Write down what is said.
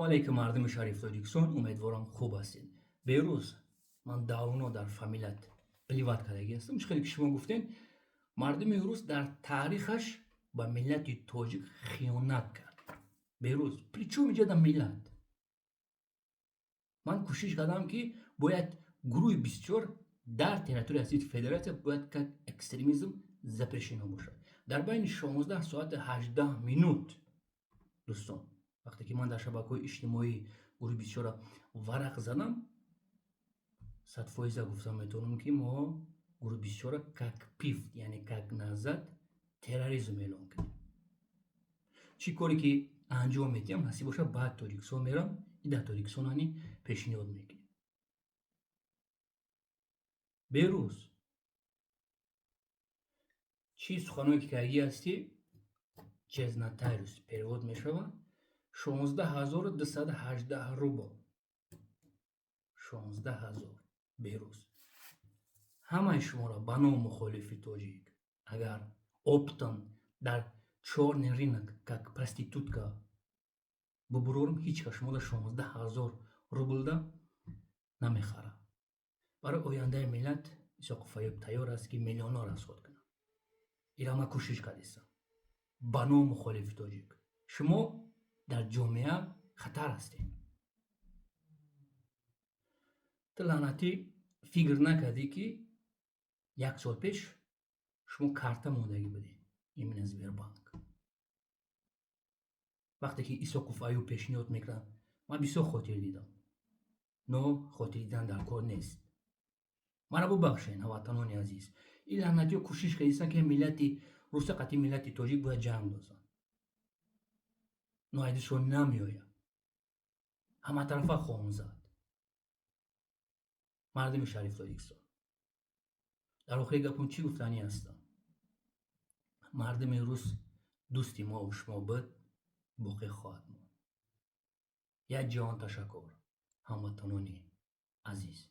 علیکم مردم شریف تاجیکستان، امیدوارم خوب هستین. بیروز من داونا در فامیلت پلیوات کردگی هستم. خیلی که شما گفتین مردم ایروز در تاریخش با ملت تاجیک خیانت کرد. بیروز پریچو میجه در ملت من کوشش کردم که باید گروه بسیار در تریتوری هستید فدراسیون باید که اکستریمیزم زپرشینا باشه. در بین 16 ساعت 18 مینوت دوستان وقتی که من در شبکه‌های اجتماعی گروه بسیار ورق زدم 100% گفتم میتونم که ما گروه بسیار کک پیفت یعنی کک نزد تروریسم اعلام کنیم. چی کاری که انجام میدیم هستی باشه بعد تاجیکستان میرم این در تاجیکستان هنی پیشنهاد میکنیم. بیروز چی سخنوی که کردی هستی چیز نتایروس перевод میشود 16218 روبل 16000 بیروز همه شما را به نام مخالف تاجیک اگر оптом در черный рынок как проститутка бубурорм هیچ که شما را 16000 روبل دا نمیخره. برای آینده ملت اسحاق فیوب تیار است که میلیون‌ها را سود کنه. ایرا ما کوشش کردیم به نام مخالف تاجیک شما در جامعه خطر هستید. تو لعنتی فکر نکردی که یک سال پیش شما کارت موندگی بودی ایمن از بانک وقتی که اسحاق فیوب پیشنهاد میکرد من بسیار خاطر دیدم. نو خاطر دیدن در کار نیست. مرا ببخشین هموطنان عزیز این لعنتی کوشش کردن که ملت روس قطعی ملت تاجیک باید جنگ دازن نوعیدشون نمیآید همه طرفه خواهم زد. مردم شریف تاجیکستان در آخر گپم چی گفتنی هستم مردم روس دوستی ما و شما بود باقی خواهد ماند. یک جهان تشکر هموطنان عزیز.